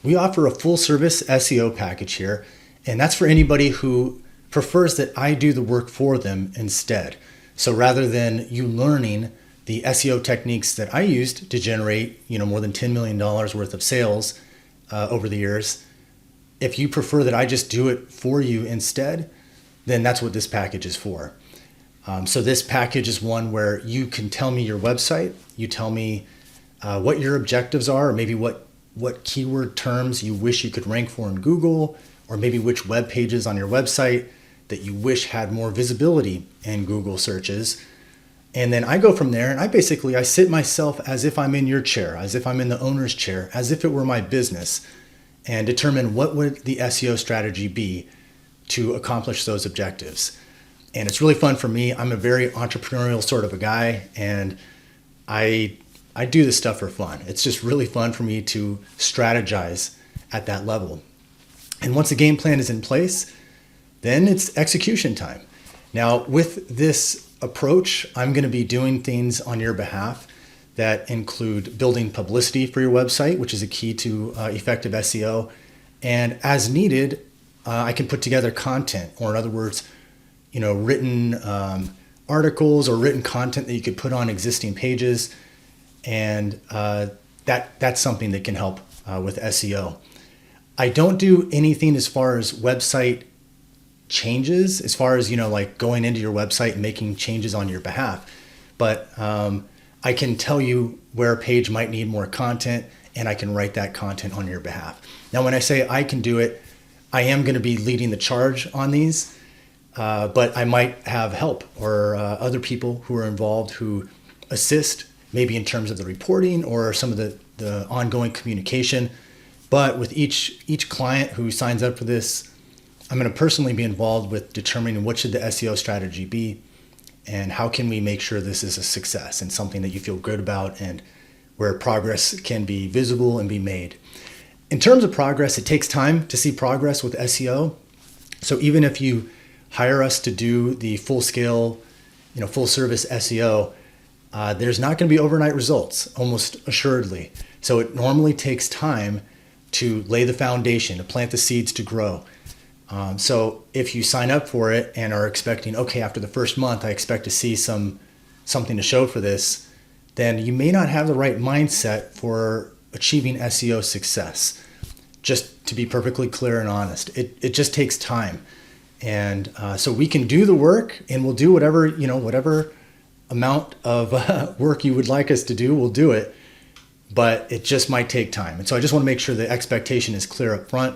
we offer a full service SEO package here, and that's for anybody who prefers that I do the work for them instead. So rather than you learning the SEO techniques that I used to generate, more than $10 million worth of sales over the years, if you prefer that I just do it for you instead, then that's what this package is for. So this package is one where you can tell me your website, you tell me what your objectives are, or maybe what keyword terms you wish you could rank for in Google, or maybe which web pages on your website that you wish had more visibility in Google searches. And then I go from there and I sit myself as if I'm in your chair, as if I'm in the owner's chair, as if it were my business, and determine what would the SEO strategy be to accomplish those objectives. And it's really fun for me. I'm a very entrepreneurial sort of a guy, and I do this stuff for fun. It's just really fun for me to strategize at that level. And once the game plan is in place, then it's execution time. Now, with this approach, I'm going to be doing things on your behalf that include building publicity for your website, which is a key to effective SEO. And as needed, I can put together content, or in other words, written articles or written content that you could put on existing pages. And that's something that can help with SEO. I don't do anything as far as website changes, as far as, like going into your website and making changes on your behalf. But I can tell you where a page might need more content, and I can write that content on your behalf. Now, when I say I can do it, I am going to be leading the charge on these, but I might have help or other people who are involved who assist, maybe in terms of the reporting or some of the ongoing communication. But with each client who signs up for this, I'm going to personally be involved with determining what should the SEO strategy be and how can we make sure this is a success and something that you feel good about and where progress can be visible and be made. In terms of progress, it takes time to see progress with SEO. So even if you hire us to do the full scale, full service SEO, there's not going to be overnight results, almost assuredly. So it normally takes time to lay the foundation, to plant the seeds to grow. So if you sign up for it and are expecting, okay, after the first month, I expect to see something to show for this, then you may not have the right mindset for achieving SEO success. Just to be perfectly clear and honest, it just takes time. And so we can do the work, and we'll do whatever amount of work you would like us to do, we'll do it, but it just might take time. And so I just want to make sure the expectation is clear up front.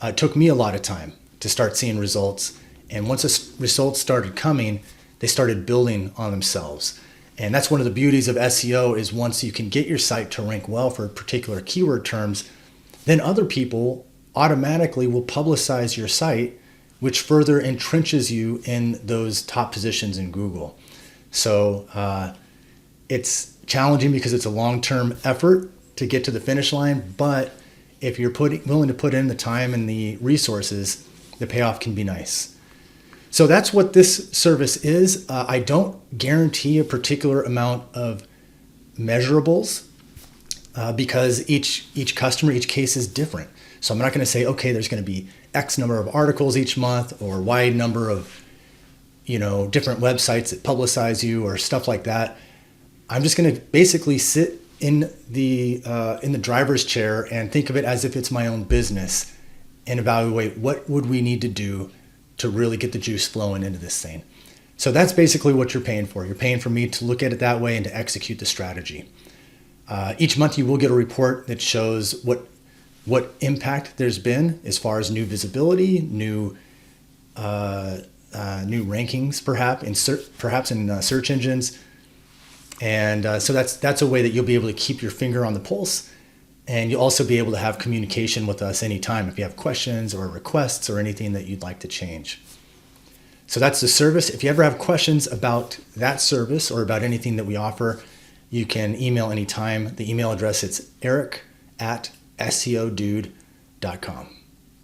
It took me a lot of time to start seeing results. And once the results started coming, they started building on themselves. And that's one of the beauties of SEO is once you can get your site to rank well for particular keyword terms, then other people automatically will publicize your site, which further entrenches you in those top positions in Google. So it's challenging because it's a long-term effort to get to the finish line, but if you're willing to put in the time and the resources, the payoff can be nice. So that's what this service is. I don't guarantee a particular amount of measurables because each customer, each case is different. So I'm not going to say, okay, there's going to be X number of articles each month or Y number of different websites that publicize you or stuff like that. I'm just going to basically sit in the driver's chair and think of it as if it's my own business and evaluate what would we need to do to really get the juice flowing into this thing. So that's basically what you're paying for. You're paying for me to look at it that way and to execute the strategy. Each month you will get a report that shows what impact there's been as far as new visibility, new rankings, perhaps in search engines. And so that's a way that you'll be able to keep your finger on the pulse, and you'll also be able to have communication with us anytime if you have questions or requests or anything that you'd like to change. So that's the service. If you ever have questions about that service or about anything that we offer, you can email anytime. The email address is eric@seodude.com.